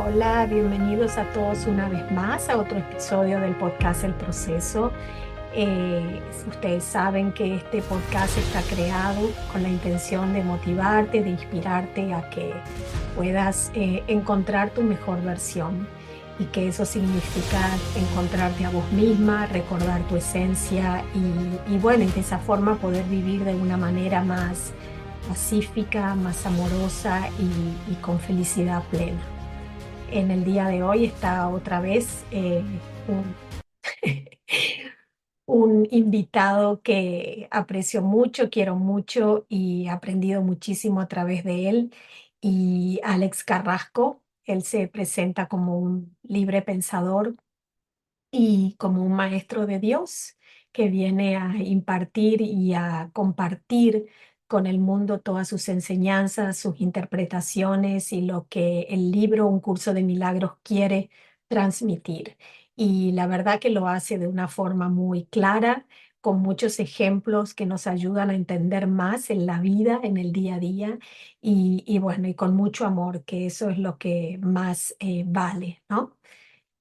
Hola, bienvenidos a todos una vez más a otro episodio del podcast El Proceso. Ustedes saben que este podcast está creado con la intención de motivarte, de inspirarte a que puedas encontrar tu mejor versión y que eso significa encontrarte a vos misma, recordar tu esencia y bueno, y de esa forma poder vivir de una manera más pacífica, más amorosa y con felicidad plena. En el día de hoy está otra vez un, un invitado que aprecio mucho, quiero mucho y he aprendido muchísimo a través de él. Y Alex Carrasco, él se presenta como un libre pensador y como un maestro de Dios que viene a impartir y a compartir con el mundo todas sus enseñanzas, sus interpretaciones y lo que el libro Un Curso de Milagros quiere transmitir. Y la verdad que lo hace de una forma muy clara, con muchos ejemplos que nos ayudan a entender más en la vida, en el día a día, y bueno, y con mucho amor, que eso es lo que más vale, ¿no?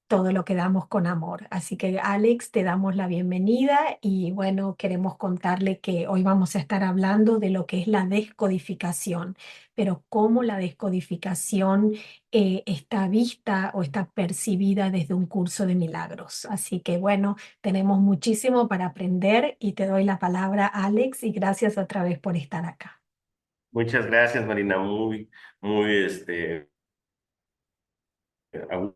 Todo lo que damos con amor. Así que Alex, te damos la bienvenida y bueno, queremos contarle que hoy vamos a estar hablando de lo que es la descodificación, pero cómo la descodificación está vista o está percibida desde un curso de milagros. Así que bueno, tenemos muchísimo para aprender y te doy la palabra, Alex, y gracias otra vez por estar acá. Muchas gracias, Marina. Muy, a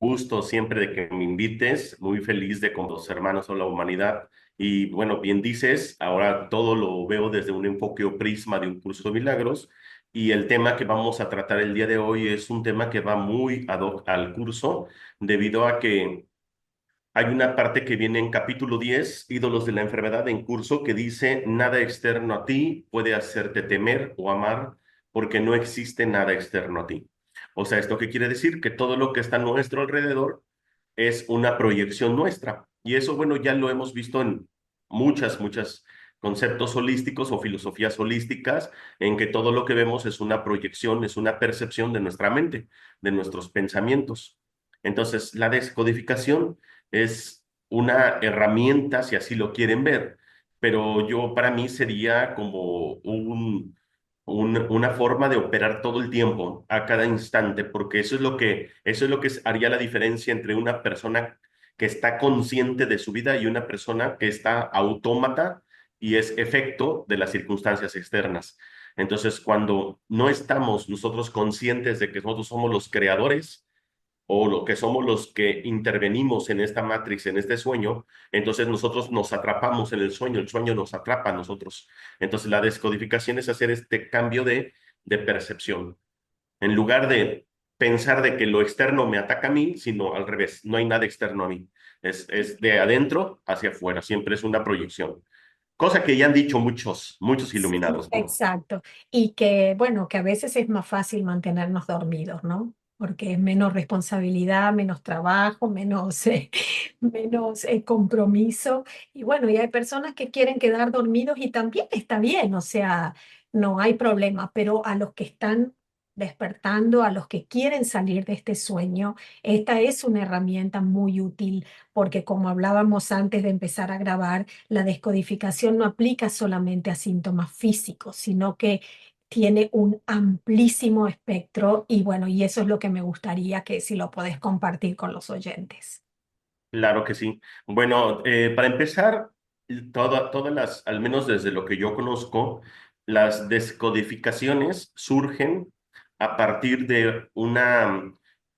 gusto siempre de que me invites. Muy feliz de con los hermanos o la humanidad. Y bueno, bien dices, ahora todo lo veo desde un enfoque o prisma de un curso de milagros. Y el tema que vamos a tratar el día de hoy es un tema que va muy ad hoc al curso, debido a que hay una parte que viene en capítulo 10, Ídolos de la Enfermedad en curso, que dice, nada externo a ti puede hacerte temer o amar porque no existe nada externo a ti. O sea, ¿esto qué quiere decir? Que todo lo que está a nuestro alrededor es una proyección nuestra. Y eso, bueno, ya lo hemos visto en muchas conceptos holísticos o filosofías holísticas, en que todo lo que vemos es una proyección, es una percepción de nuestra mente, de nuestros pensamientos. Entonces, la descodificación es una herramienta, si así lo quieren ver, pero yo para mí sería como una forma de operar todo el tiempo, a cada instante, porque eso es lo que haría la diferencia entre una persona que está consciente de su vida y una persona que está autómata y es efecto de las circunstancias externas. Entonces, cuando no estamos nosotros conscientes de que nosotros somos los creadores, o lo que somos los que intervenimos en esta matrix, en este sueño, entonces nosotros nos atrapamos en el sueño nos atrapa a nosotros. Entonces la descodificación es hacer este cambio de percepción. En lugar de pensar de que lo externo me ataca a mí, sino al revés, no hay nada externo a mí. Es de adentro hacia afuera, siempre es una proyección. Cosa que ya han dicho muchos Sí, iluminados, ¿no? exacto. Y que, bueno, que a veces es más fácil mantenernos dormidos, ¿no? Porque es menos responsabilidad, menos trabajo, menos, menos compromiso. Y bueno, y hay personas que quieren quedar dormidos y también está bien, o sea, no hay problema, pero a los que están despertando, a los que quieren salir de este sueño, esta es una herramienta muy útil porque como hablábamos antes de empezar a grabar, la descodificación no aplica solamente a síntomas físicos, sino que tiene un amplísimo espectro y bueno, y eso es lo que me gustaría que si lo podés compartir con los oyentes. Claro que sí. Bueno, para empezar, todas las, al menos desde lo que yo conozco, las descodificaciones surgen a partir de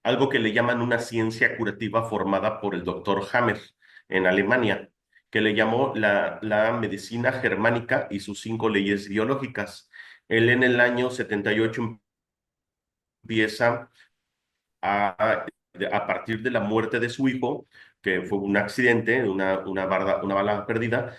algo que le llaman una ciencia curativa formada por el doctor Hammer en Alemania, que le llamó la medicina germánica y sus 5 leyes biológicas. Él en el año 78 empieza a partir de la muerte de su hijo, que fue un accidente, una bala perdida.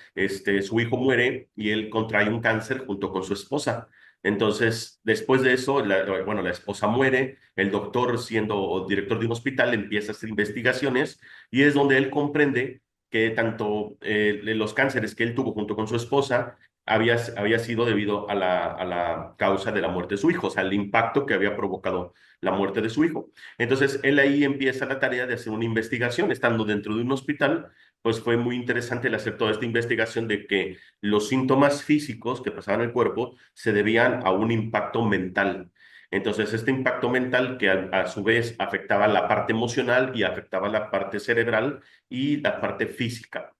Su hijo muere y él contrae un cáncer junto con su esposa. Entonces, después de eso, bueno, la esposa muere, el doctor, siendo director de un hospital, empieza a hacer investigaciones y es donde él comprende que tanto los cánceres que él tuvo junto con su esposa había sido debido a la causa de la muerte de su hijo, o sea, el impacto que había provocado la muerte de su hijo. Entonces, él ahí empieza la tarea de hacer una investigación, estando dentro de un hospital, pues fue muy interesante el hacer toda esta investigación de que los síntomas físicos que pasaban en el cuerpo se debían a un impacto mental. Entonces, este impacto mental que a su vez afectaba la parte emocional y afectaba la parte cerebral y la parte física,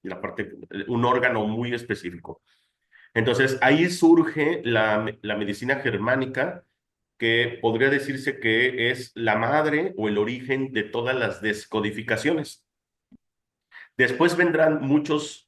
un órgano muy específico. Entonces, ahí surge la medicina germánica, que podría decirse que es la madre o el origen de todas las descodificaciones. Después vendrán muchos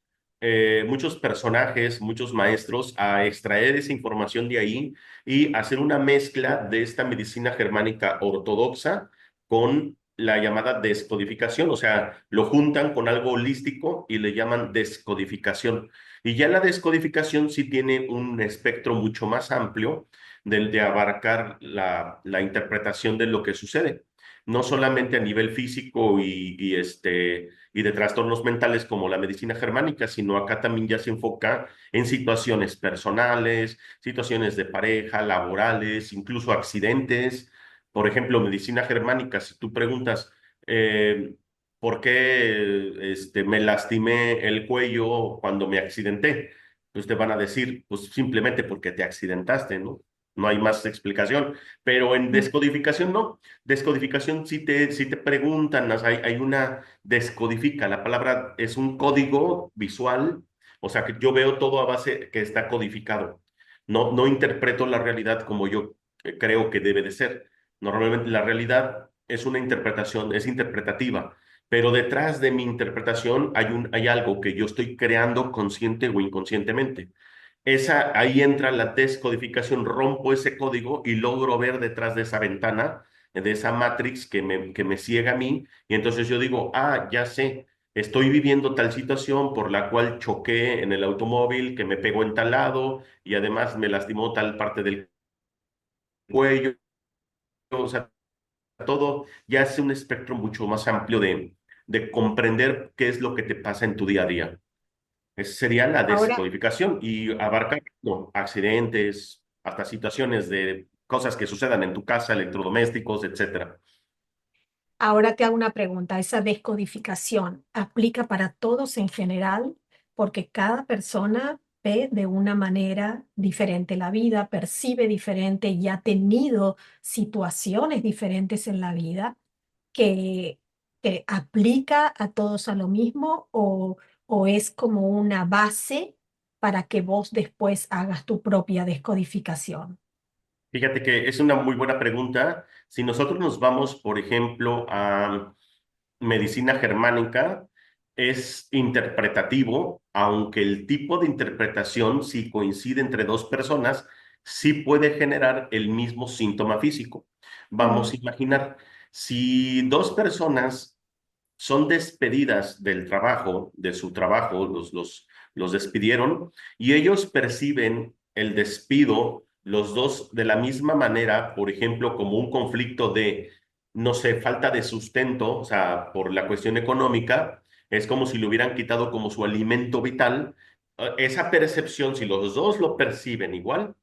personajes, muchos maestros a extraer esa información de ahí y hacer una mezcla de esta medicina germánica ortodoxa con la llamada descodificación, o sea, lo juntan con algo holístico y le llaman descodificación. Y ya la descodificación sí tiene un espectro mucho más amplio del de abarcar la interpretación de lo que sucede, no solamente a nivel físico y de trastornos mentales como la medicina germánica, sino acá también ya se enfoca en situaciones personales, situaciones de pareja, laborales, incluso accidentes. Por ejemplo, medicina germánica, si tú preguntas, eh, ¿por qué me lastimé el cuello cuando me accidenté? Pues te van a decir, pues simplemente porque te accidentaste, ¿no? No hay más explicación. Pero en Mm. descodificación no. Descodificación si te preguntan, o sea, hay una descodifica. La palabra es un código visual, o sea que yo veo todo a base que está codificado. No interpreto la realidad como yo creo que debe de ser. Normalmente la realidad es una interpretación, es interpretativa, pero detrás de mi interpretación hay algo que yo estoy creando consciente o inconscientemente. Ahí entra la descodificación, rompo ese código y logro ver detrás de esa ventana, de esa matrix que me ciega a mí, y entonces yo digo, ah, ya sé, estoy viviendo tal situación por la cual choqué en el automóvil, que me pegó en tal lado y además me lastimó tal parte del cuello, o sea, todo ya es un espectro mucho más amplio de comprender qué es lo que te pasa en tu día a día. Esa sería la Ahora, descodificación y abarca no, accidentes, hasta situaciones de cosas que sucedan en tu casa, electrodomésticos, etcétera. ahora te hago una pregunta. ¿Esa descodificación aplica para todos en general? Porque cada persona ve de una manera diferente la vida, percibe diferente y ha tenido situaciones diferentes en la vida que, que aplica a todos a lo mismo o es como una base para que vos después hagas tu propia descodificación. Fíjate que es una muy buena pregunta. Si nosotros nos vamos, por ejemplo, a medicina germánica, es interpretativo, aunque el tipo de interpretación, si coincide entre dos personas, sí puede generar el mismo síntoma físico. Vamos Mm. a imaginar, si dos personas son despedidas del trabajo, de su trabajo, los despidieron y ellos perciben el despido, los dos de la misma manera, por ejemplo, como un conflicto de, no sé, falta de sustento, o sea, por la cuestión económica, es como si le hubieran quitado como su alimento vital. Esa percepción, si los dos lo perciben igual,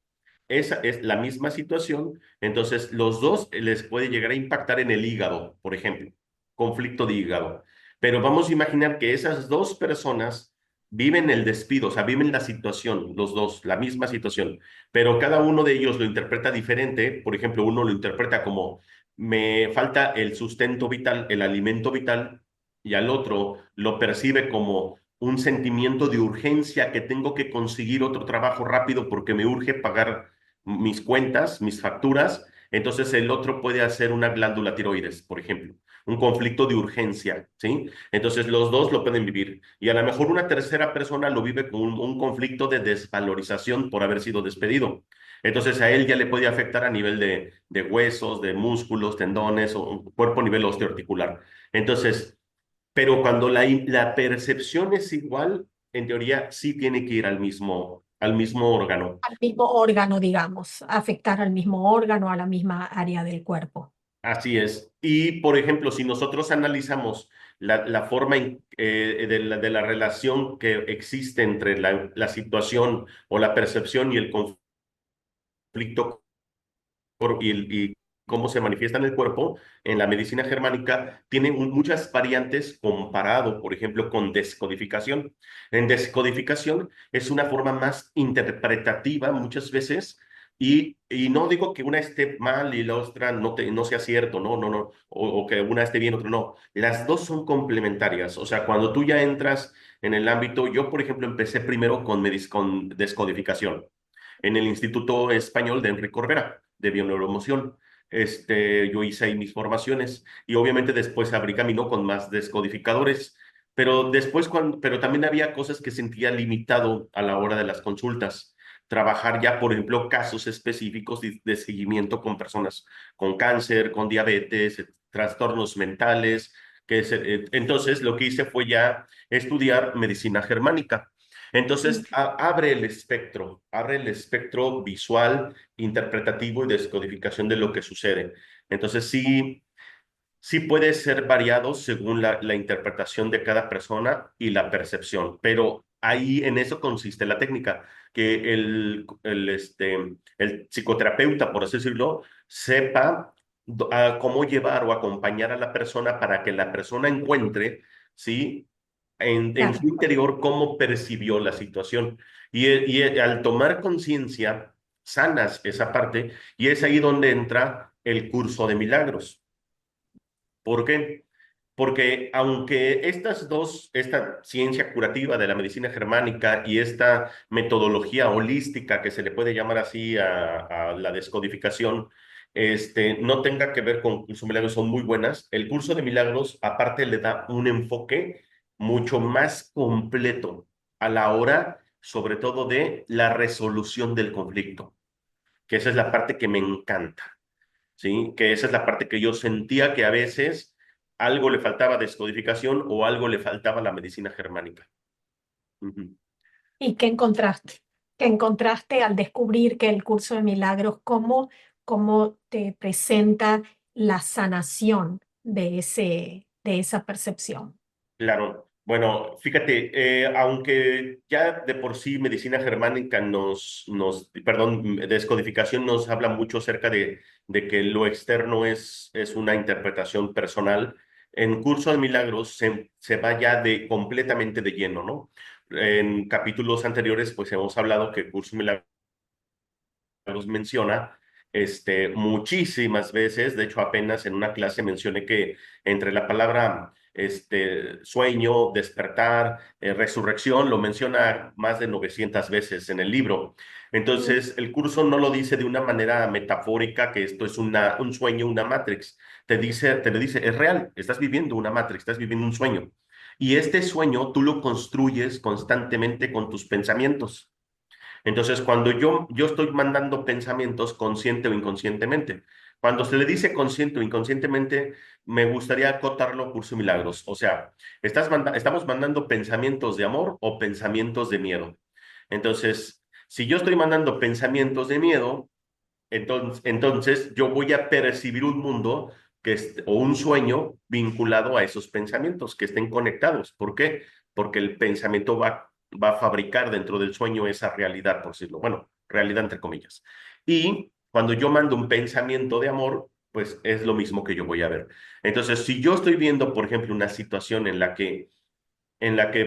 esa es la misma situación, entonces los dos les puede llegar a impactar en el hígado, por ejemplo, conflicto de hígado. Pero vamos a imaginar que esas dos personas viven el despido, o sea, viven la situación, los dos, la misma situación, pero cada uno de ellos lo interpreta diferente. Por ejemplo, uno lo interpreta como me falta el sustento vital, el alimento vital, y al otro lo percibe como un sentimiento de urgencia que tengo que conseguir otro trabajo rápido porque me urge pagar mis cuentas, mis facturas. Entonces el otro puede hacer una glándula tiroides, por ejemplo, un conflicto de urgencia, ¿sí? Entonces los dos lo pueden vivir. Y a lo mejor una tercera persona lo vive con un conflicto de desvalorización por haber sido despedido. Entonces a él ya le puede afectar a nivel de huesos, de músculos, tendones o un cuerpo a nivel osteoarticular. Entonces, pero cuando la percepción es igual, en teoría sí tiene que ir al mismo órgano. Al mismo órgano, digamos, afectar al mismo órgano, a la misma área del cuerpo. Así es. Y, por ejemplo, si nosotros analizamos la forma de la relación que existe entre la situación o la percepción y el conflicto y cómo se manifiesta en el cuerpo, en la medicina germánica tiene muchas variantes comparado, por ejemplo, con descodificación. En descodificación es una forma más interpretativa muchas veces y no digo que una esté mal y la otra no sea cierto, no, no, no, o que una esté bien, otra no. Las dos son complementarias. O sea, cuando tú ya entras en el ámbito, yo, por ejemplo, empecé primero con descodificación en el Instituto Español de Enrique Corbera, de Bioneuroemoción. Yo hice ahí mis formaciones y obviamente después abrí camino con más descodificadores, pero pero también había cosas que sentía limitado a la hora de las consultas. Trabajar ya, por ejemplo, casos específicos de seguimiento con personas con cáncer, con diabetes, trastornos mentales. Entonces, lo que hice fue ya estudiar medicina germánica. Entonces, abre el espectro visual, interpretativo y descodificación de lo que sucede. Entonces, sí, sí puede ser variado según la interpretación de cada persona y la percepción, pero ahí en eso consiste la técnica, que el psicoterapeuta, por así decirlo, sepa cómo llevar o acompañar a la persona para que la persona encuentre, ¿sí? En Claro. su interior cómo percibió la situación. Al tomar conciencia, sanas esa parte y es ahí donde entra el curso de milagros. ¿Por qué? Porque aunque esta ciencia curativa de la medicina germánica y esta metodología holística que se le puede llamar así a la descodificación, no tenga que ver con curso de milagros, son muy buenas. El curso de milagros, aparte, le da un enfoque mucho más completo a la hora, sobre todo, de la resolución del conflicto, que esa es la parte que me encanta. ¿Sí? Que esa es la parte que yo sentía que a veces algo le faltaba descodificación o algo le faltaba a la medicina germánica. Ujú. ¿Y qué encontraste? ¿Qué encontraste al descubrir que el curso de milagros, cómo te presenta la sanación de esa percepción? Claro. Bueno, fíjate, aunque ya de por sí medicina germánica perdón, descodificación nos habla mucho acerca de que lo externo es una interpretación personal, en Curso de Milagros se va ya completamente de lleno, ¿no? En capítulos anteriores, pues hemos hablado que Curso de Milagros los menciona muchísimas veces. De hecho, apenas en una clase mencioné que entre la palabra sueño, despertar, resurrección, lo menciona más de 900 veces en el libro. Mm. Entonces, el curso no lo dice de una manera metafórica, que esto es un sueño, una matrix. Te lo dice, es real, estás viviendo una matrix, estás viviendo un sueño. Y este sueño tú lo construyes constantemente con tus pensamientos. Entonces, cuando yo estoy mandando pensamientos consciente o inconscientemente, cuando se le dice consciente o inconscientemente, me gustaría acotarlo curso milagros. O sea, estamos mandando pensamientos de amor o pensamientos de miedo. Entonces, si yo estoy mandando pensamientos de miedo, entonces yo voy a percibir un mundo o un sueño vinculado a esos pensamientos que estén conectados. ¿Por qué? Porque el pensamiento va a fabricar dentro del sueño esa realidad, por decirlo. Bueno, realidad entre comillas. Y cuando yo mando un pensamiento de amor, pues es lo mismo que yo voy a ver. Entonces, si yo estoy viendo, por ejemplo, una situación en la que,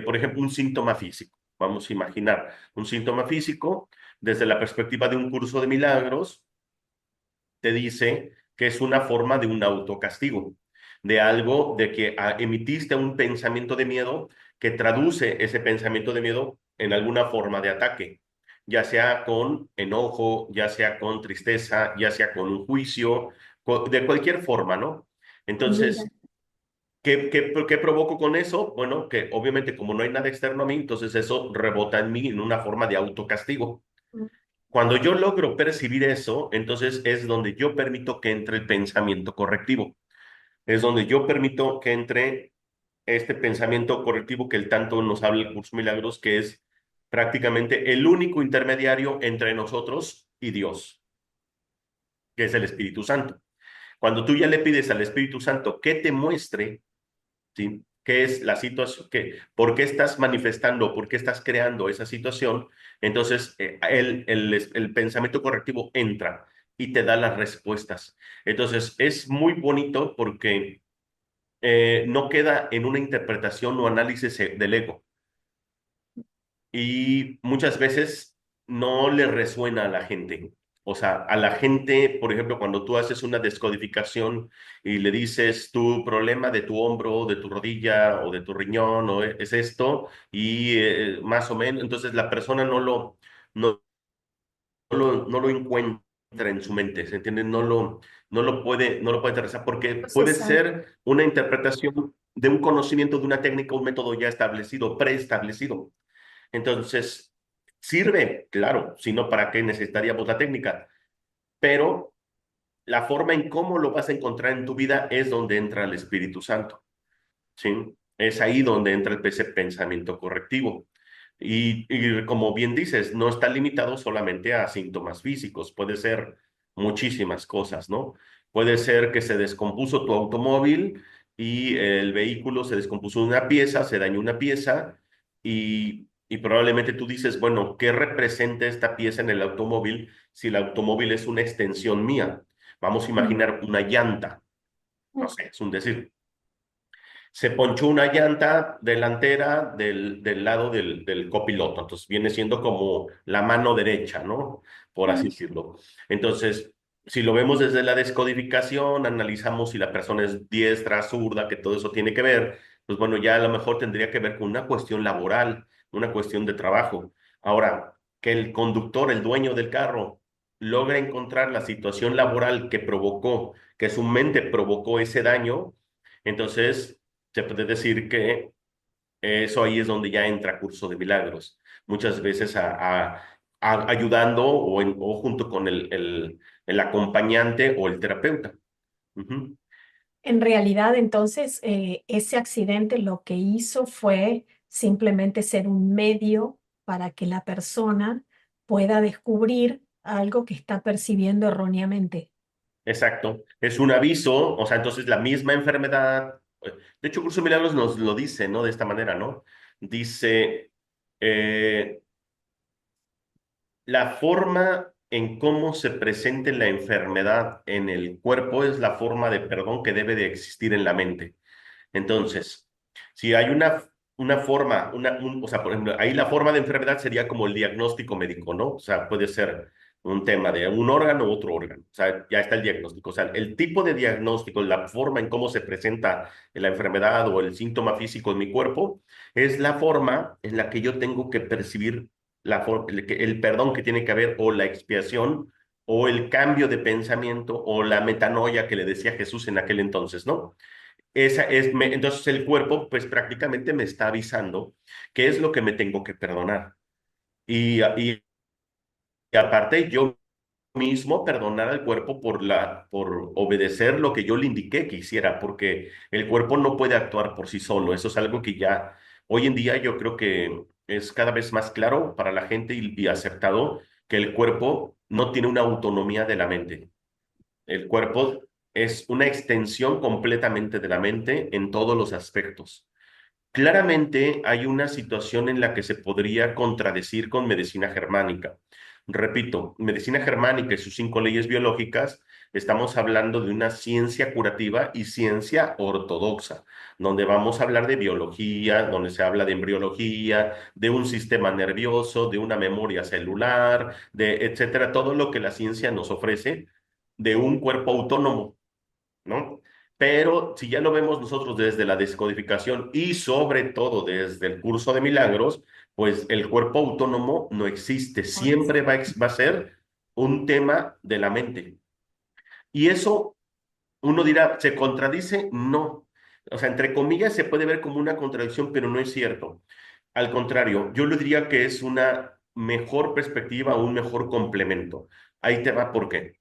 por ejemplo, un síntoma físico, vamos a imaginar un síntoma físico desde la perspectiva de un curso de milagros, te dice que es una forma de un autocastigo, de algo de que emitiste un pensamiento de miedo que traduce ese pensamiento de miedo en alguna forma de ataque, ya sea con enojo, ya sea con tristeza, ya sea con un juicio, de cualquier forma, ¿no? Mira. Entonces, ¿qué provoco con eso? Bueno, que obviamente como no hay nada externo a mí, entonces eso rebota en mí en una forma de autocastigo. Mm. Cuando yo logro percibir eso, entonces es donde yo permito que entre el pensamiento correctivo. Es donde yo permito que entre este pensamiento correctivo que el tanto nos habla el curso Milagros, que es prácticamente el único intermediario entre nosotros y Dios, que es el Espíritu Santo. Cuando tú ya le pides al Espíritu Santo que te muestre, ¿sí? ¿Qué es la situación? ¿Por qué estás manifestando? ¿Por qué estás creando esa situación? Entonces, el pensamiento correctivo entra y te da las respuestas. Entonces, es muy bonito porque no queda en una interpretación o análisis del ego. Y muchas veces no le resuena a la gente. O sea, a la gente, por ejemplo, cuando tú haces una descodificación y le dices tu problema de tu hombro, de tu rodilla o de tu riñón, o es esto, y más o menos, entonces la persona no, no lo encuentra en su mente, ¿se entiende? No lo puede aterrizar porque puede Procesar. ser una interpretación de un conocimiento, de una técnica, un método ya establecido, preestablecido. Entonces, sirve, claro, si no, ¿para qué necesitaríamos la técnica? Pero la forma en cómo lo vas a encontrar en tu vida es donde entra el Espíritu Santo, ¿sí? Es ahí donde entra ese pensamiento correctivo. Y como bien dices, no está limitado solamente a síntomas físicos, puede ser muchísimas cosas, ¿no? Puede ser que se descompuso tu automóvil y el vehículo se descompuso una pieza, se dañó una pieza y probablemente tú dices, bueno, ¿qué representa esta pieza en el automóvil si el automóvil es una extensión mía? Vamos a Mm, imaginar una llanta, no mm, sé, es un decir. Se ponchó una llanta delantera del lado del copiloto, entonces viene siendo como la mano derecha, ¿no? Por así mm. decirlo. Entonces, si lo vemos desde la descodificación, analizamos si la persona es diestra, zurda, que todo eso tiene que ver, pues bueno, ya a lo mejor tendría que ver con una cuestión laboral, una cuestión de trabajo. Ahora, que el conductor, el dueño del carro, logra encontrar la situación laboral que provocó, que su mente provocó ese daño, entonces se puede decir que eso ahí es donde ya entra Curso de Milagros, muchas veces ayudando o junto con el acompañante o el terapeuta. Ujú. En realidad, entonces, ese accidente lo que hizo fue simplemente ser un medio para que la persona pueda descubrir algo que está percibiendo erróneamente. Exacto, es un aviso, o sea, entonces la misma enfermedad, de hecho, Curso de Milagros nos lo dice, ¿no? De esta manera, ¿no? Dice, eh, la forma en cómo se presente la enfermedad en el cuerpo es la forma de perdón que debe de existir en la mente. Entonces, si hay una forma, o sea, por ejemplo, ahí la forma de enfermedad sería como el diagnóstico médico, ¿no? O sea, puede ser un tema de un órgano u otro órgano. O sea, ya está el diagnóstico. O sea, el tipo de diagnóstico, la forma en cómo se presenta la enfermedad o el síntoma físico en mi cuerpo, es la forma en la que yo tengo que percibir el perdón que tiene que haber o la expiación o el cambio de pensamiento o la metanoia que le decía Jesús en aquel entonces, ¿no? Entonces el cuerpo pues prácticamente me está avisando qué es lo que me tengo que perdonar. Y aparte yo mismo perdonar al cuerpo por obedecer lo que yo le indiqué que hiciera, porque el cuerpo no puede actuar por sí solo. Eso es algo que ya hoy en día yo creo que es cada vez más claro para la gente y aceptado que el cuerpo no tiene una autonomía de la mente. El cuerpo es una extensión completamente de la mente en todos los aspectos. Claramente hay una situación en la que se podría contradecir con medicina germánica. Repito, medicina germánica y sus 5 leyes biológicas, estamos hablando de una ciencia curativa y ciencia ortodoxa, donde vamos a hablar de biología, donde se habla de embriología, de un sistema nervioso, de una memoria celular, de etcétera, todo lo que la ciencia nos ofrece de un cuerpo autónomo, ¿no? Pero si ya lo vemos nosotros desde la descodificación y sobre todo desde el curso de milagros, pues el cuerpo autónomo no existe, Ahora siempre sí. va a ser un tema de la mente. Y eso, uno dirá, ¿se contradice? No. O sea, entre comillas se puede ver como una contradicción, pero no es cierto. Al contrario, yo le diría que es una mejor perspectiva, un mejor complemento. Ahí te va por qué.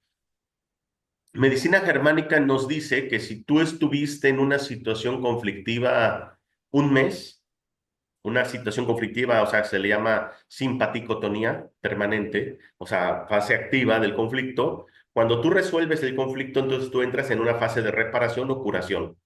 Medicina germánica nos dice que si tú estuviste en una situación conflictiva un mes, una situación conflictiva, o sea, se le llama simpaticotonía permanente, o sea, fase activa del conflicto, Cuando tú resuelves el conflicto, entonces tú entras en una fase de reparación o curación.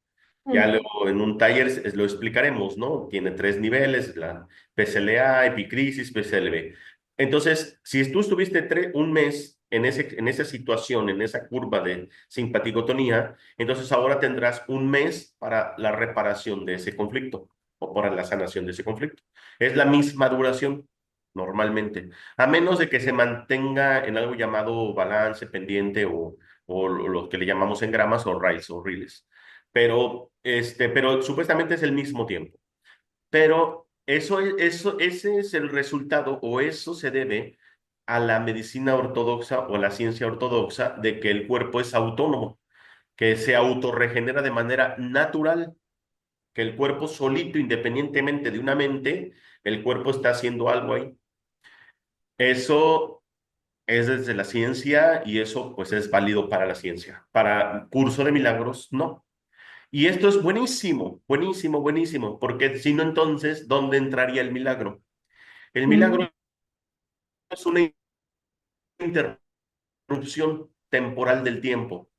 Ya Mm, luego en un taller lo explicaremos, ¿no? Tiene tres niveles, la PSLA, epicrisis, PSLB. Entonces, si tú estuviste un mes en esa situación, en esa curva de simpaticotonía, entonces ahora tendrás un mes para la reparación de ese conflicto o para la sanación de ese conflicto. Es la misma duración, normalmente, a menos de que se mantenga en algo llamado balance pendiente o lo que le llamamos en gramas o rails o riles, pero supuestamente es el mismo tiempo. Pero ese es el resultado o eso se debe a la medicina ortodoxa o a la ciencia ortodoxa de que el cuerpo es autónomo, que se autorregenera de manera natural, que el cuerpo solito, independientemente de una mente, el cuerpo está haciendo algo ahí. Eso es desde la ciencia y eso pues es válido para la ciencia. Para curso de milagros, no. Y esto es buenísimo, buenísimo, buenísimo, porque si no, entonces, ¿dónde entraría el milagro? El mm, milagro es una interrupción temporal del tiempo,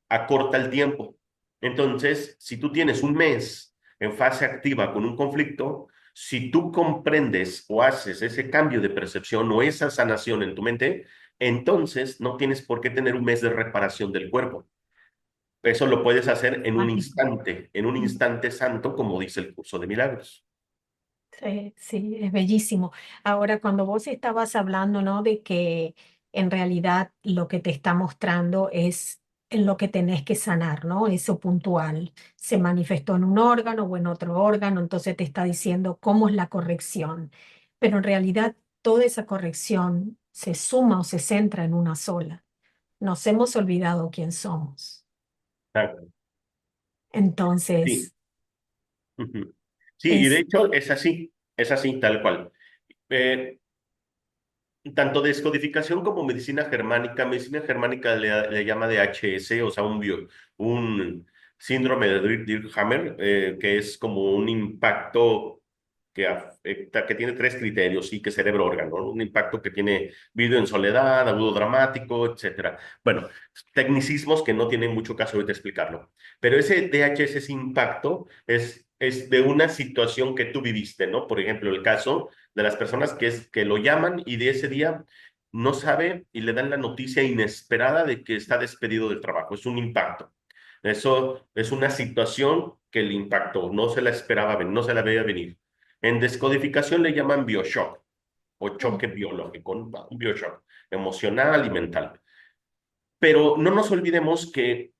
acorta el tiempo. Entonces, si tú tienes un mes en fase activa con un conflicto, si tú comprendes o haces ese cambio de percepción o esa sanación en tu mente, entonces no tienes por qué tener un mes de reparación del cuerpo. Eso lo puedes hacer mágico. en un Mm. instante santo, como dice el curso de milagros. Sí, sí, es bellísimo. Ahora, cuando vos estabas hablando, ¿no? De que en realidad lo que te está mostrando es en lo que tenés que sanar, ¿no? Eso puntual. Se manifestó en un órgano o en otro órgano, entonces te está diciendo cómo es la corrección. Pero en realidad toda esa corrección se suma o se centra en una sola. Nos hemos olvidado quién somos. Ah, sí. Entonces, Ujú. Sí, y de es... hecho es así, tal cual. Eh, Tanto descodificación como medicina germánica le llama DHS, o sea, un síndrome de Dirkhammer, que es como un impacto que afecta, que tiene tres criterios, sí, que cerebro-órgano, ¿no? Un impacto que tiene video en soledad, agudo dramático, etcétera. Bueno, tecnicismos que no tienen mucho caso ahorita explicarlo. Pero ese DHS, ese impacto, es de una situación que tú viviste, ¿no? Por ejemplo, el caso de las personas que lo llaman y de ese día no sabe y le dan la noticia inesperada de que está despedido del trabajo. Es un impacto. Eso es una situación que le impactó, no se la esperaba, no se la veía venir. En descodificación le llaman bioshock o mm, choque biológico, un bioshock emocional y mental. Pero no nos olvidemos que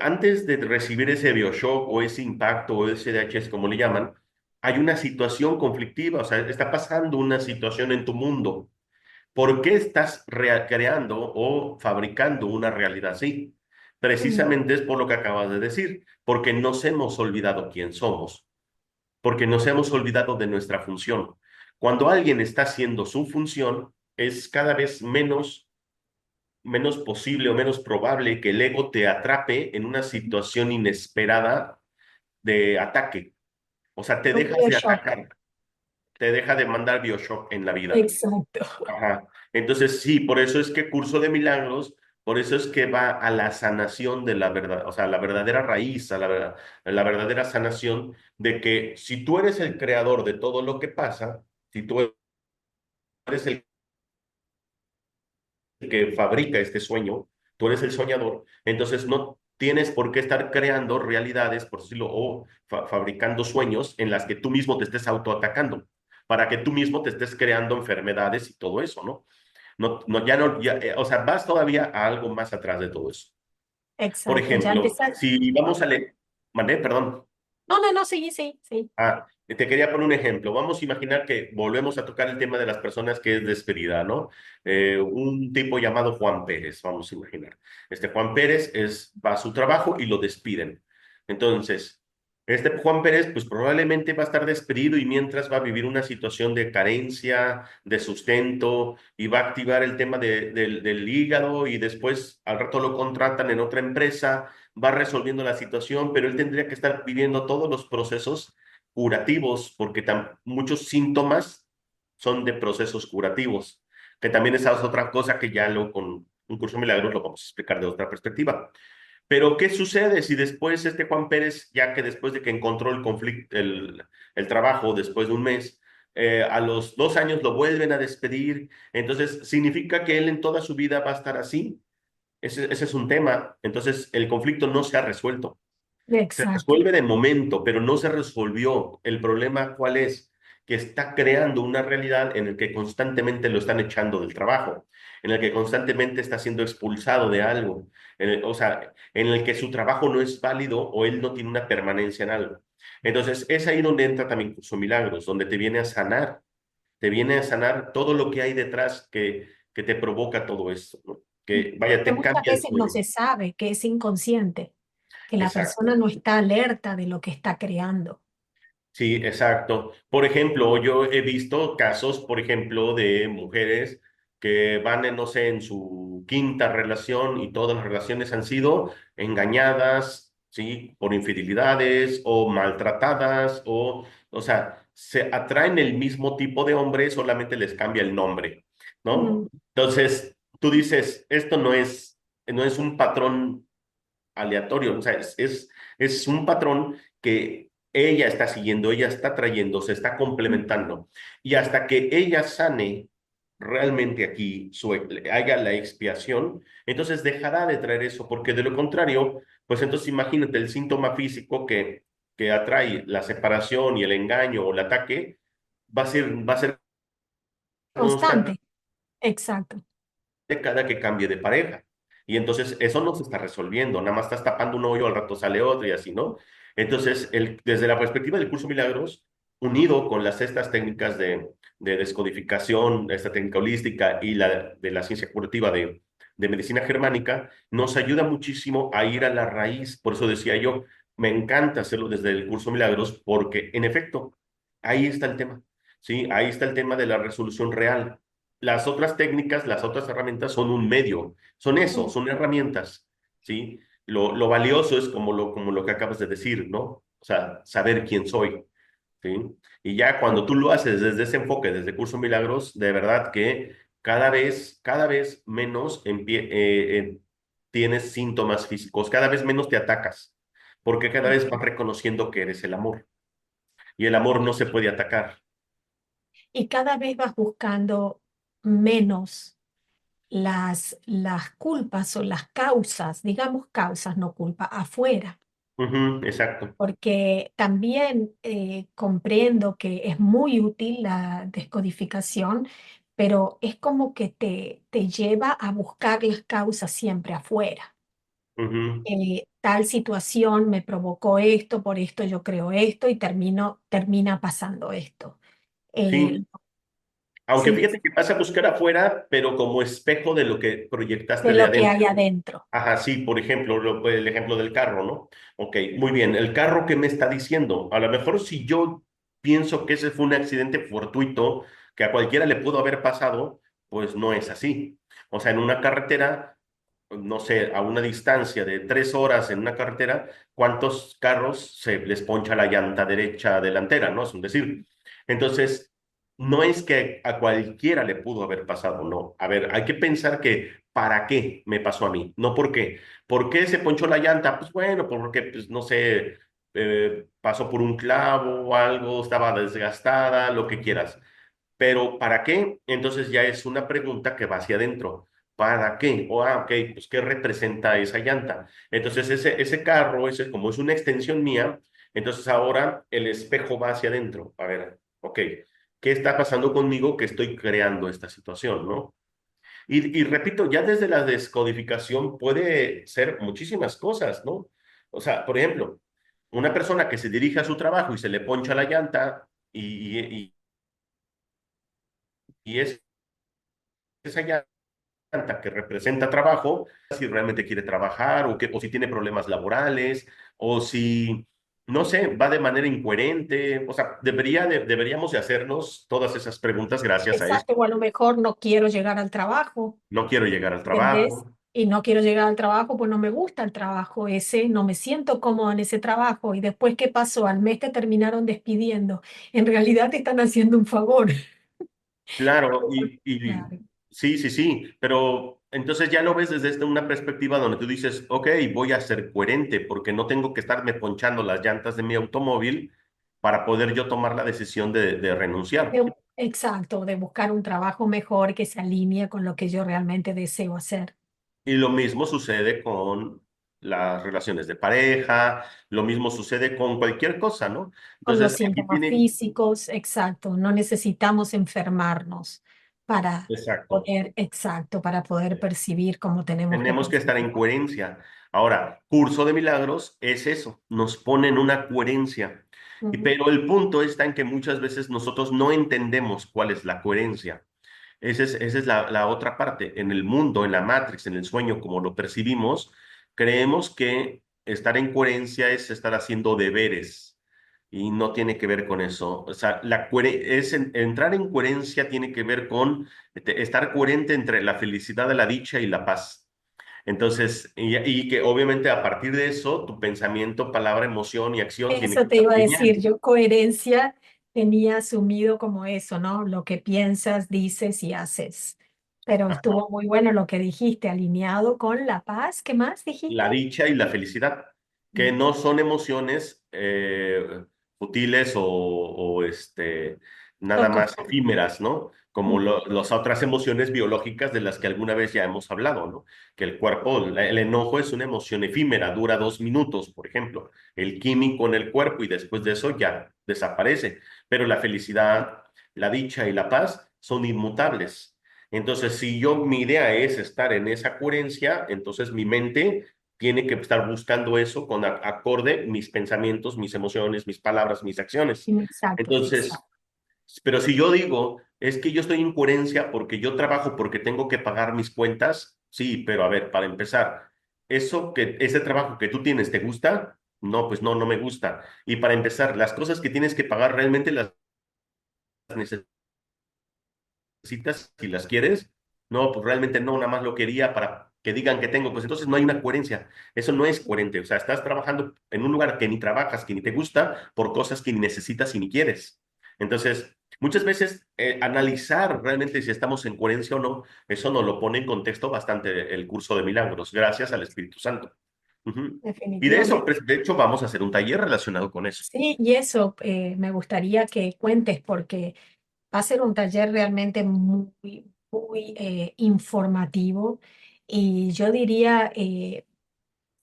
antes de recibir ese bioshock o ese impacto o ese DHS, como le llaman, hay una situación conflictiva, o sea, está pasando una situación en tu mundo. ¿Por qué estás creando o fabricando una realidad así? mm, Precisamente es por lo que acabas de decir, porque nos hemos olvidado quién somos, porque nos hemos olvidado de nuestra función. Cuando alguien está haciendo su función, es cada vez menos posible o menos probable que el ego te atrape en una situación inesperada de ataque. O sea, te un dejas de BioShock. atacar, te deja de mandar Bioshock en la vida. Exacto. Ajá. Entonces, sí, por eso es que Curso de Milagros, por eso es que va a la sanación de la verdad, o sea, la verdadera raíz, a la verdadera sanación de que si tú eres el creador de todo lo que pasa, si tú eres el que fabrica este sueño, tú eres el soñador, entonces no tienes por qué estar creando realidades, por decirlo, o fabricando sueños en las que tú mismo te estés autoatacando, para que tú mismo te estés creando enfermedades y todo eso, ¿no? No, no, ya no, ya, o sea, vas todavía a algo más atrás de todo eso. Por Exacto, ya ejemplo, empezar. si vamos a leer, mandé, perdón. No, no, no, sí, sí, sí. Te quería poner un ejemplo. Vamos a imaginar que volvemos a tocar el tema de las personas que es despedida, ¿no? Un tipo llamado Juan Pérez, vamos a imaginar. Este Juan Pérez va a su trabajo y lo despiden. Entonces, este Juan Pérez, pues probablemente va a estar despedido y mientras va a vivir una situación de carencia, de sustento y va a activar el tema del hígado y después al rato lo contratan en otra empresa, va resolviendo la situación, pero él tendría que estar viviendo todos los procesos curativos, porque muchos síntomas son de procesos curativos, que también esa es otra cosa que ya Un curso de milagros lo vamos a explicar de otra perspectiva. Pero, ¿qué sucede si después este Juan Pérez, ya que después de que encontró el conflicto, el trabajo, después de un mes, a los 2 años lo vuelven a despedir? Entonces, ¿significa que él en toda su vida va a estar así? Ese es un tema. Entonces, el conflicto no se ha resuelto. Se Exacto. resuelve de momento, pero no se resolvió. El problema, ¿cuál es? Que está creando una realidad en la que constantemente lo están echando del trabajo, en el que constantemente está siendo expulsado de algo, o sea, en el que su trabajo no es válido o él no tiene una permanencia en algo. Entonces, es ahí donde entra también Curso Milagros, donde te viene a sanar todo lo que hay detrás que te provoca todo esto, ¿no? Que, vaya, Que te muchas cambia el veces no juego. se sabe, que es inconsciente, que la persona Exacto. no está alerta de lo que está creando. Sí, exacto. Por ejemplo, yo he visto casos, por ejemplo, de mujeres que van, no sé, en su quinta relación y todas las relaciones han sido engañadas, ¿sí? Por infidelidades o maltratadas o sea, se atraen el mismo tipo de hombre, solamente les cambia el nombre, ¿no? Mm, Entonces, tú dices, esto no es un patrón aleatorio, o sea, es un patrón que ella está siguiendo, ella está trayendo, se está complementando. Y hasta que ella sane realmente aquí, haga la expiación, entonces dejará de traer eso, porque de lo contrario, pues entonces imagínate el síntoma físico que atrae la separación y el engaño o el ataque, va a ser constante constante, exacto. cada que cambie de pareja. Y entonces eso no se está resolviendo, nada más estás tapando un hoyo, al rato sale otro y así, ¿no? Entonces, desde la perspectiva del curso Milagros, unido con estas técnicas de descodificación, esta técnica holística y la de la ciencia curativa de medicina germánica, nos ayuda muchísimo a ir a la raíz. Por eso decía yo, me encanta hacerlo desde el curso Milagros, porque en efecto, ahí está el tema, ¿sí? Ahí está el tema de la resolución real. Las otras técnicas, las otras herramientas son un medio, son eso, Mm. son herramientas, ¿sí? Lo valioso es como lo que acabas de decir, ¿no? O sea, saber quién soy, ¿sí? Y ya cuando tú lo haces desde ese enfoque, desde Curso Milagros, de verdad que cada vez menos tienes síntomas físicos, cada vez menos te atacas, porque cada vez vas reconociendo que eres el amor, y el amor no se puede atacar. Y cada vez vas buscando menos las culpas o las causas, digamos causas, no culpa, afuera, Ujú, exacto. porque también comprendo que es muy útil la descodificación, pero es como que te lleva a buscar las causas siempre afuera. Ujú. Tal situación me provocó esto, por esto yo creo esto y termina pasando esto. Eh, Sí, aunque sí, fíjate que pasa a buscar afuera, pero como espejo de lo que proyectaste de de lo que hay adentro. adentro. Ajá, sí, por ejemplo, el ejemplo del carro, ¿no? Ok, muy bien, ¿el carro qué me está diciendo? A lo mejor si yo pienso que ese fue un accidente fortuito, que a cualquiera le pudo haber pasado, pues no es así. O sea, en una carretera, no sé, a una distancia de 3 horas en una carretera, ¿cuántos carros se les poncha la llanta derecha delantera, ¿no? Es un decir. Entonces, no es que a cualquiera le pudo haber pasado, no. A ver, hay que pensar que ¿para qué me pasó a mí? No por qué. ¿Por qué se ponchó la llanta? Pues bueno, porque, pues no sé, pasó por un clavo o algo, estaba desgastada, lo que quieras. Pero ¿para qué? Entonces ya es una pregunta que va hacia adentro. ¿Para qué? Ok, pues ¿qué representa esa llanta? Entonces ese carro, como es una extensión mía, entonces ahora el espejo va hacia adentro. A ver, ok, ¿qué está pasando conmigo que estoy creando esta situación, ¿no? Y repito, ya desde la descodificación puede ser muchísimas cosas, ¿no? O sea, por ejemplo, una persona que se dirige a su trabajo y se le poncha la llanta y es esa llanta que representa trabajo, si realmente quiere trabajar o si tiene problemas laborales o si, no sé, va de manera incoherente. O sea, deberíamos de hacernos todas esas preguntas gracias a Exacto, esto. o a lo mejor no quiero llegar al trabajo, No quiero llegar al ¿entendés? trabajo. Y no quiero llegar al trabajo, pues no me gusta el trabajo ese, no me siento cómodo en ese trabajo. Y después, ¿qué pasó? Al mes te terminaron despidiendo. En realidad te están haciendo un favor. Claro, y Claro. sí, sí, sí, pero entonces ya lo ves desde una perspectiva donde tú dices, ok, voy a ser coherente porque no tengo que estarme ponchando las llantas de mi automóvil para poder yo tomar la decisión de renunciar. Exacto, de buscar un trabajo mejor que se alinee con lo que yo realmente deseo hacer. Y lo mismo sucede con las relaciones de pareja, lo mismo sucede con cualquier cosa, ¿no? Con los Entonces, aquí síntomas tiene, físicos, exacto. No necesitamos enfermarnos para exacto, poder, exacto, para poder percibir como tenemos que tenemos que estar percibir. en coherencia. Ahora, Curso de Milagros es eso, nos pone en una coherencia. Ujú. Pero el punto está en que muchas veces nosotros no entendemos cuál es la coherencia. Esa es la otra parte. En el mundo, en la Matrix, en el sueño, como lo percibimos, creemos que estar en coherencia es estar haciendo deberes y no tiene que ver con eso. O sea, entrar en coherencia tiene que ver con estar coherente entre la felicidad, la dicha y la paz. Entonces, y que obviamente a partir de eso, tu pensamiento, palabra, emoción y acción tiene que Eso te estar iba a alineado. decir, yo coherencia tenía asumido como eso, ¿no? Lo que piensas, dices y haces. Pero estuvo muy bueno lo que dijiste, alineado con la paz. ¿Qué más La dijiste? dicha y la felicidad, que Mm. no son emociones futiles nada más Tonto. efímeras, ¿no? Como Mm. las otras emociones biológicas de las que alguna vez ya hemos hablado, ¿no? Que el cuerpo, el enojo es una emoción efímera, dura 2 minutos, por ejemplo, el químico en el cuerpo y después de eso ya desaparece, pero la felicidad, la dicha y la paz son inmutables. Entonces, si yo mi idea es estar en esa coherencia, entonces mi mente tiene que estar buscando eso con acorde mis pensamientos, mis emociones, mis palabras, mis acciones. Exacto, Entonces, exacto. pero si yo digo, es que yo estoy en coherencia porque yo trabajo porque tengo que pagar mis cuentas, sí, pero a ver, para empezar, ese trabajo que tú tienes, ¿te gusta? No, pues no, no me gusta. Y para empezar, las cosas que tienes que pagar realmente las necesitas, si las quieres. No, pues realmente no, nada más lo quería para que digan que tengo, pues entonces no hay una coherencia. Eso no es coherente. O sea, estás trabajando en un lugar que ni trabajas, que ni te gusta, por cosas que ni necesitas y ni quieres. Entonces, muchas veces analizar realmente si estamos en coherencia o no, eso nos lo pone en contexto bastante el curso de milagros, gracias al Espíritu Santo. Ujú. Y de eso, Definitivamente. pues, de hecho, vamos a hacer un taller relacionado con eso. Sí, y eso me gustaría que cuentes porque va a ser un taller realmente muy, muy informativo y yo diría que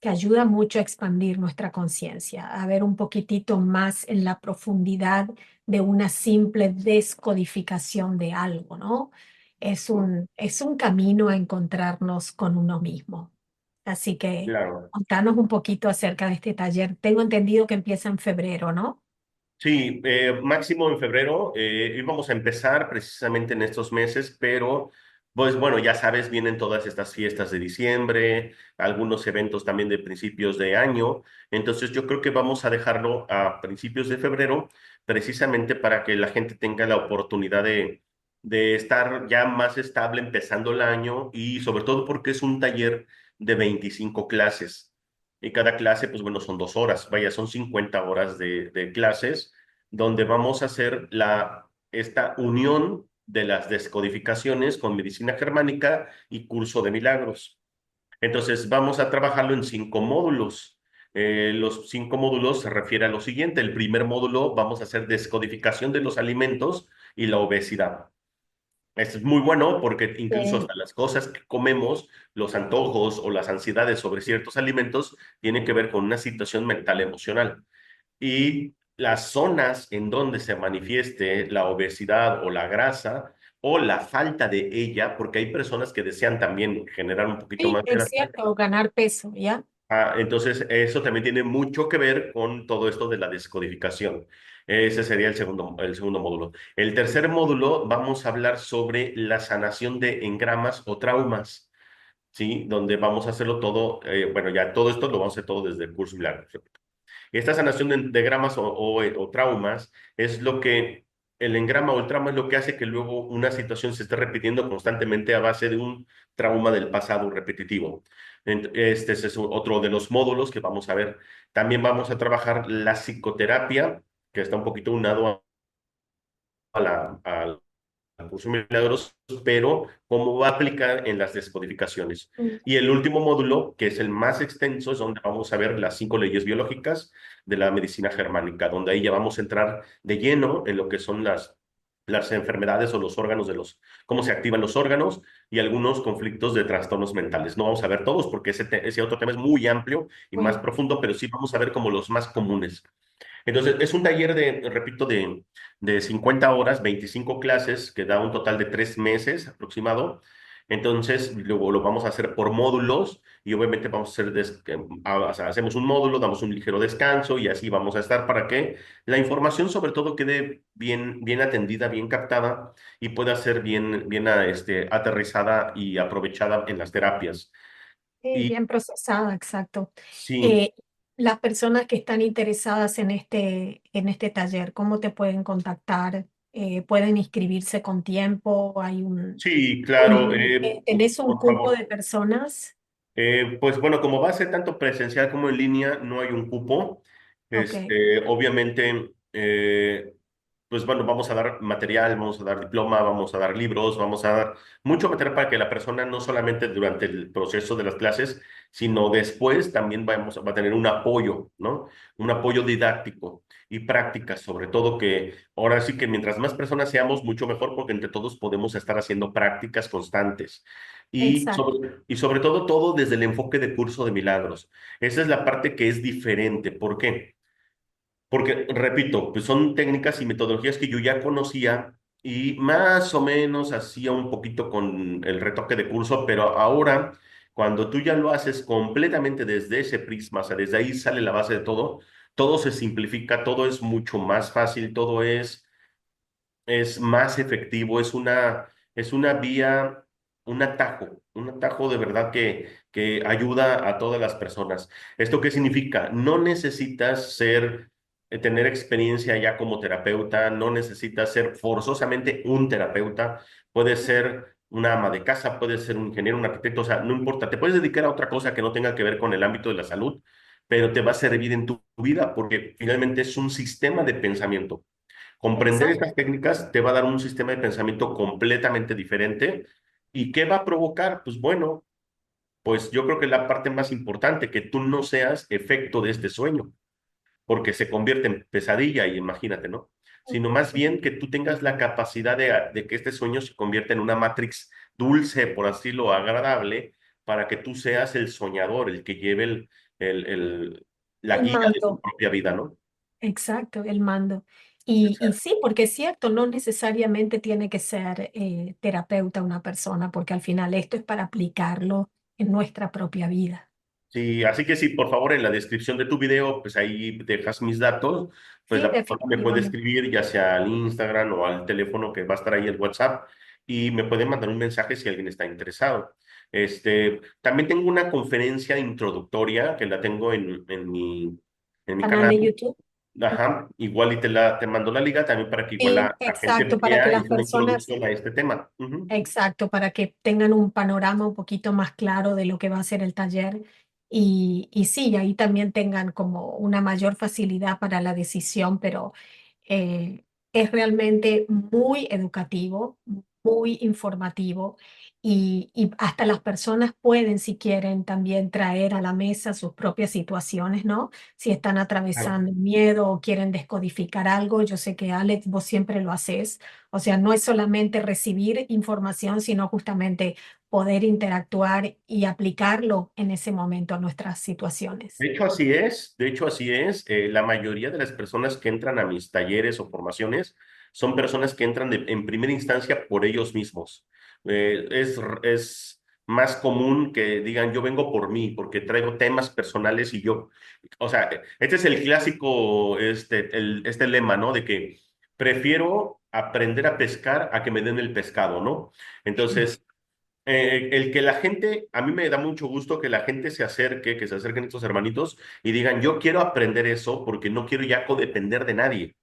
ayuda mucho a expandir nuestra conciencia, a ver un poquitito más en la profundidad de una simple descodificación de algo, ¿no? Es un camino a encontrarnos con uno mismo. Así que Claro. contanos un poquito acerca de este taller. Tengo entendido que empieza en febrero, ¿no? Sí, máximo en febrero. Íbamos a empezar precisamente en estos meses, pero pues bueno, ya sabes, vienen todas estas fiestas de diciembre, algunos eventos también de principios de año. Entonces yo creo que vamos a dejarlo a principios de febrero, precisamente para que la gente tenga la oportunidad de estar ya más estable empezando el año y sobre todo porque es un taller de 25 clases. Y cada clase, pues bueno, son 2 horas, vaya, son 50 horas de clases, donde vamos a hacer esta unión de las descodificaciones con medicina germánica y curso de milagros. Entonces, vamos a trabajarlo en 5 módulos. Los 5 módulos se refiere a lo siguiente. El primer módulo vamos a hacer descodificación de los alimentos y la obesidad. Esto es muy bueno porque incluso Sí. hasta las cosas que comemos, los antojos o las ansiedades sobre ciertos alimentos, tienen que ver con una situación mental emocional. Y las zonas en donde se manifieste la obesidad o la grasa o la falta de ella, porque hay personas que desean también generar un poquito Sí, más de es grasa. cierto, ganar peso, ¿ya? Entonces, eso también tiene mucho que ver con todo esto de la descodificación. Ese sería el segundo módulo. El tercer módulo, vamos a hablar sobre la sanación de engramas o traumas, ¿sí? Donde vamos a hacerlo todo, bueno, ya todo esto lo vamos a hacer todo desde el curso Milagros. Esta sanación de gramas o traumas es lo que el engrama o el trauma es lo que hace que luego una situación se esté repitiendo constantemente a base de un trauma del pasado repetitivo. Este es otro de los módulos que vamos a ver. También vamos a trabajar la psicoterapia, que está un poquito unado a la al curso de milagros, pero cómo va a aplicar en las descodificaciones. Mm. Y el último módulo, que es el más extenso, es donde vamos a ver las 5 leyes biológicas de la medicina germánica, donde ahí ya vamos a entrar de lleno en lo que son las enfermedades o los órganos cómo se activan los órganos y algunos conflictos de trastornos mentales. No vamos a ver todos porque ese otro tema es muy amplio y más Bueno, profundo, pero sí vamos a ver como los más comunes. Entonces, es un taller repito, de 50 horas, 25 clases, que da un total de 3 meses aproximado. Entonces, luego lo vamos a hacer por módulos y obviamente vamos a hacer, o sea, hacemos un módulo, damos un ligero descanso y así vamos a estar para que la información sobre todo quede bien, bien atendida, bien captada y pueda ser bien, bien aterrizada y aprovechada en las terapias. sí, Y bien procesada, exacto. sí. Eh, las personas que están interesadas en este taller, ¿cómo te pueden contactar? ¿Pueden inscribirse con tiempo? ¿Hay Sí, un claro, límite? ¿Tenés un por cupo favor. de personas? Pues bueno, como va a ser tanto presencial como en línea, no hay un cupo. Ok, Obviamente, pues bueno, vamos a dar material, vamos a dar diploma, vamos a dar libros, vamos a dar mucho material para que la persona no solamente durante el proceso de las clases, sino después también va a tener un apoyo, ¿no? Un apoyo didáctico y prácticas, sobre todo que ahora sí que mientras más personas seamos, mucho mejor porque entre todos podemos estar haciendo prácticas constantes. exacto, Y sobre todo desde el enfoque de curso de milagros. Esa es la parte que es diferente. ¿Por qué? Porque, repito, pues son técnicas y metodologías que yo ya conocía y más o menos hacía un poquito con el retoque de curso, pero ahora, cuando tú ya lo haces completamente desde ese prisma, o sea, desde ahí sale la base de todo, todo se simplifica, todo es mucho más fácil, todo es más efectivo, es una vía, un atajo de verdad que ayuda a todas las personas. ¿Esto qué significa? No necesitas tener experiencia ya como terapeuta, no necesitas ser forzosamente un terapeuta, puedes ser una ama de casa, puedes ser un ingeniero, un arquitecto, o sea, no importa, te puedes dedicar a otra cosa que no tenga que ver con el ámbito de la salud, pero te va a servir en tu vida porque finalmente es un sistema de pensamiento. Comprender exacto. estas técnicas te va a dar un sistema de pensamiento completamente diferente. ¿Y qué va a provocar? Pues bueno, pues yo creo que la parte más importante, que tú no seas efecto de este sueño, porque se convierte en pesadilla y imagínate, ¿no? Sino más bien que tú tengas la capacidad de que este sueño se convierta en una matrix dulce, por así lo agradable, para que tú seas el soñador, el que lleve el, el- la El guía de tu mando. propia vida, ¿no? Exacto, el mando. Y sí, porque es cierto, no necesariamente tiene que ser terapeuta una persona, porque al final esto es para aplicarlo en nuestra propia vida. Sí, así que sí, por favor, en la descripción de tu video, pues ahí dejas mis datos, pues Sí, la persona me puede definitivamente. escribir ya sea al Instagram o al teléfono que va a estar ahí el WhatsApp y me puede mandar un mensaje si alguien está interesado. También tengo una conferencia introductoria que la tengo en mi Canal canal. de YouTube. Ajá, igual y te mando la liga también para que igual Sí, la gente exacto, para que vea, las es una personas, introducción a este tema. Ujú. exacto, para que tengan un panorama un poquito más claro de lo que va a ser el taller. Y sí, ahí también tengan como una mayor facilidad para la decisión, pero es realmente muy educativo, muy informativo y hasta las personas pueden, si quieren, también traer a la mesa sus propias situaciones, ¿no? Si están Claro. atravesando miedo o quieren descodificar algo, yo sé que Alex, vos siempre lo haces, o sea, no es solamente recibir información, sino justamente poder interactuar y aplicarlo en ese momento a nuestras situaciones. De hecho, así es. De hecho, así es. La mayoría de las personas que entran a mis talleres o formaciones son personas que entran en primera instancia por ellos mismos. Es más común que digan, yo vengo por mí, porque traigo temas personales y yo, o sea, este es el clásico, este lema, ¿no? De que prefiero aprender a pescar a que me den el pescado, ¿no? Entonces, el que la gente, a mí me da mucho gusto que la gente que se acerquen estos hermanitos y digan, yo quiero aprender eso porque no quiero ya codepender de nadie.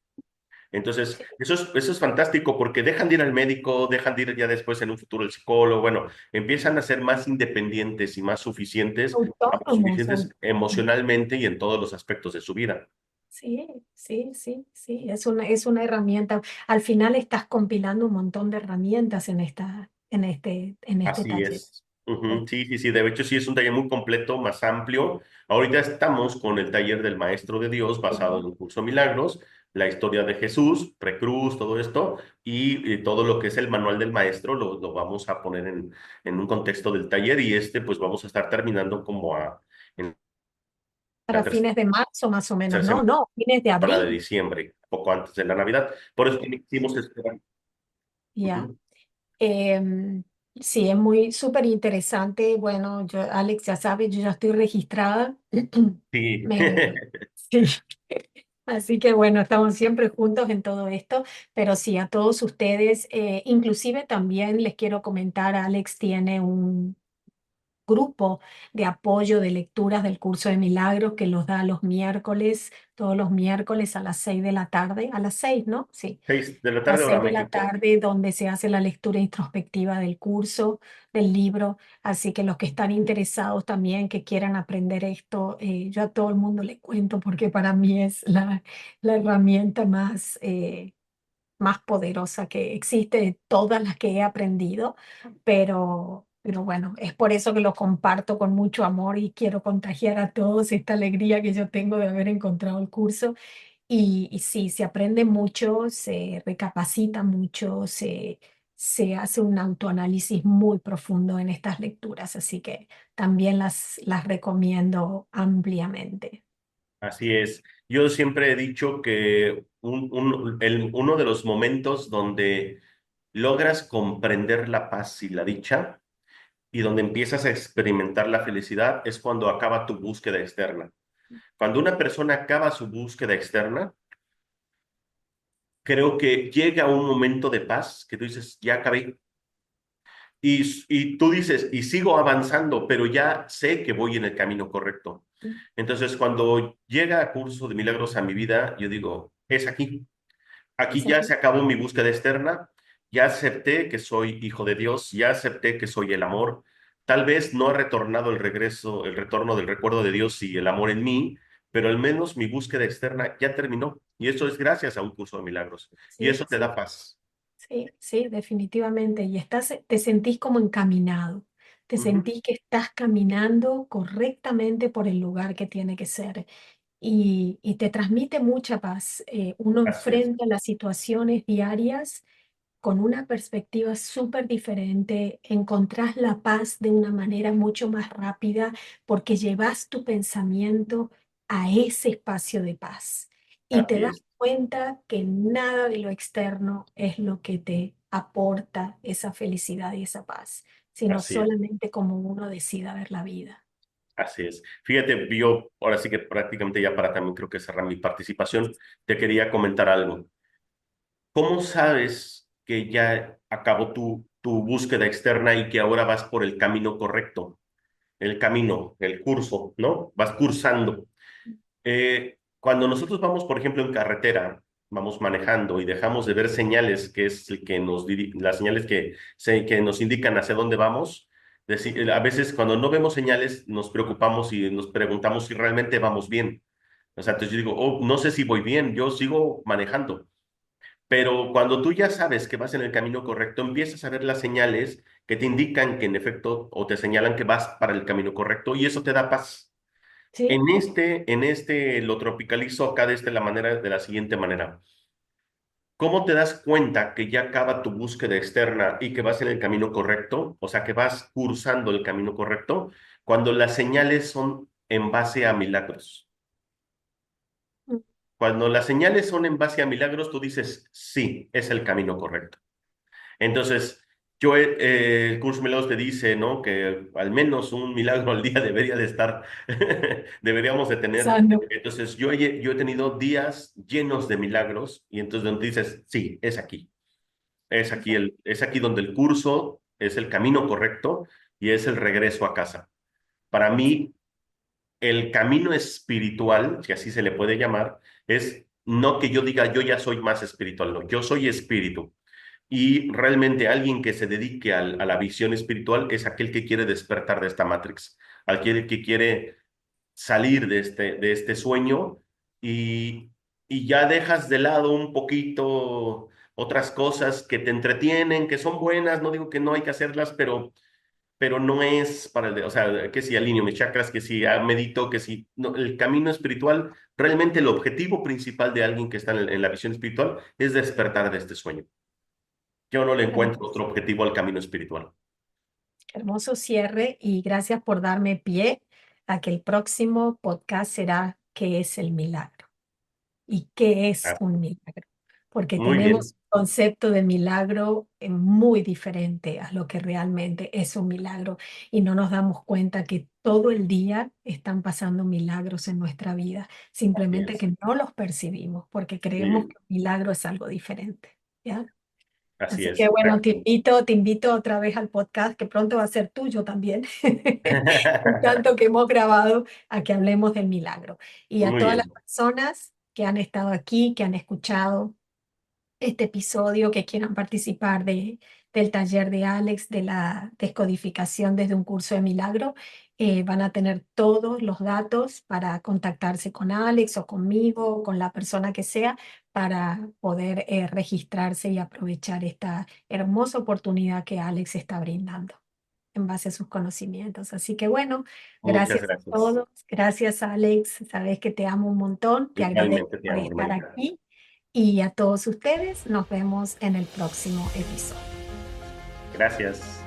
Entonces, eso es fantástico porque dejan de ir al médico, dejan de ir ya después en un futuro al psicólogo, bueno, empiezan a ser más independientes y más suficientes, Autónomos. autosuficientes emocionalmente y en todos los aspectos de su vida. Sí, sí, sí, sí, es una herramienta. Al final estás compilando un montón de herramientas en este Así taller. es. Ujú. Sí. Sí, sí, sí. De hecho, sí es un taller muy completo, más amplio. Ahorita estamos con el taller del Maestro de Dios basado en Sí. un curso de milagros, la historia de Jesús, precruz, todo esto, y todo lo que es el manual del maestro lo vamos a poner en un contexto del taller y pues vamos a estar terminando como en la Para fines de marzo más o menos, tercera ¿no? No, fines de semana de abril. diciembre, poco antes de la Navidad. Por eso quisimos esperar. Ya. Ujú. Em, sí, es muy súper interesante. Bueno, yo, Alex, ya sabes, yo ya estoy registrada. Sí. Sí. Así que bueno, estamos siempre juntos en todo esto, pero sí, a todos ustedes, inclusive también les quiero comentar, Alex tiene un grupo de apoyo de lecturas del curso de milagros que los da los miércoles, todos los miércoles a las 6 de la tarde, a las 6, ¿no? Sí, 6 de la tarde, las hora 6 de la México. tarde, donde se hace la lectura introspectiva del curso, del libro. Así que los que están interesados también, que quieran aprender esto, yo a todo el mundo le cuento porque para mí es la herramienta más poderosa que existe de todas las que he aprendido, pero bueno, es por eso que lo comparto con mucho amor y quiero contagiar a todos esta alegría que yo tengo de haber encontrado el curso. Y sí, se aprende mucho, se recapacita mucho, se hace un autoanálisis muy profundo en estas lecturas, así que también las recomiendo ampliamente. Así es. Yo siempre he dicho que uno de los momentos donde logras comprender la paz y la dicha y donde empiezas a experimentar la felicidad es cuando acaba tu búsqueda externa. Cuando una persona acaba su búsqueda externa, creo que llega un momento de paz que tú dices, ya acabé. Y tú dices, y sigo avanzando, pero ya sé que voy en el camino correcto. Entonces, cuando llega Curso de Milagros a mi vida, yo digo, es aquí. Aquí Es ya aquí. se acabó mi búsqueda externa, ya acepté que soy hijo de Dios, ya acepté que soy el amor. Tal vez no ha retornado el retorno del recuerdo de Dios y el amor en mí, pero al menos mi búsqueda externa ya terminó. Y eso es gracias a un curso de milagros. Y Sí, eso te sí. da paz. Sí, sí, definitivamente. Y te sentís como encaminado, te Ujú. sentís que estás caminando correctamente por el lugar que tiene que ser y te transmite mucha paz. Uno Así es, enfrenta las situaciones diarias con una perspectiva súper diferente, encontrás la paz de una manera mucho más rápida porque llevas tu pensamiento a ese espacio de paz y te así das es, cuenta que nada de lo externo es lo que te aporta esa felicidad y esa paz, sino así es, solamente como uno decida ver la vida. así es. Fíjate, yo ahora sí que prácticamente ya para también creo que cerrar mi participación, te quería comentar algo. ¿Cómo sabes que ya acabó tu búsqueda externa y que ahora vas por el camino correcto? El camino, el curso, ¿no? Vas cursando. Cuando nosotros vamos, por ejemplo, en carretera, vamos manejando y dejamos de ver señales, que es el que las señales que nos indican hacia dónde vamos, a veces cuando no vemos señales nos preocupamos y nos preguntamos si realmente vamos bien. O sea, entonces yo digo, oh, no sé si voy bien, yo sigo manejando. Pero cuando tú ya sabes que vas en el camino correcto, empiezas a ver las señales que te indican que en efecto o te señalan que vas para el camino correcto y eso te da paz. ¿Sí? En este lo tropicalizo acá de la siguiente manera. ¿Cómo te das cuenta que ya acaba tu búsqueda externa y que vas en el camino correcto? O sea, que vas cursando el camino correcto cuando las señales son en base a milagros. Cuando las señales son en base a milagros, tú dices, sí, es el camino correcto. Entonces, el curso de milagros te dice, ¿no? Que al menos un milagro al día debería de estar, deberíamos de tener. Pasando. Entonces, yo he tenido días llenos de milagros y entonces donde dices, sí, es aquí. Es aquí donde el curso es el camino correcto y es el regreso a casa. Para mí, el camino espiritual, si así se le puede llamar, es no que yo diga yo ya soy más espiritual, no, yo soy espíritu. Y realmente alguien que se dedique a la visión espiritual es aquel que quiere despertar de esta Matrix, aquel que quiere salir de este sueño y, y ya dejas de lado un poquito otras cosas que te entretienen, que son buenas, no digo que no hay que hacerlas, pero no es para o sea, que si alineo mis chakras, que si medito, que si no, el camino espiritual, realmente el objetivo principal de alguien que está en la visión espiritual es despertar de este sueño. Yo no le encuentro Hermoso, otro objetivo al camino espiritual. hermoso cierre y gracias por darme pie a que el próximo podcast será ¿Qué es el milagro? ¿Y qué es Ah, un milagro? Porque muy tenemos bien. un concepto de milagro muy diferente a lo que realmente es un milagro y no nos damos cuenta que todo el día están pasando milagros en nuestra vida, Así simplemente es. que no los percibimos porque creemos Sí, que un milagro es algo diferente, ¿ya? así Así es, que bueno, exacto. te invito otra vez al podcast que pronto va a ser tuyo también, un tanto que hemos grabado a que hablemos del milagro. Y a Muy todas las bien. personas que han estado aquí, que han escuchado este episodio, que quieran participar del taller de Alex, de la descodificación desde un curso de milagro, van a tener todos los datos para contactarse con Alex o conmigo o con la persona que sea para poder registrarse y aprovechar esta hermosa oportunidad que Alex está brindando en base a sus conocimientos. Así que bueno, Muchas gracias a gracias. todos. Gracias, Alex. Sabes que te amo un montón. Te agradezco Igualmente te por amo, estar hermanita. aquí. Y a todos ustedes nos vemos en el próximo episodio. Gracias.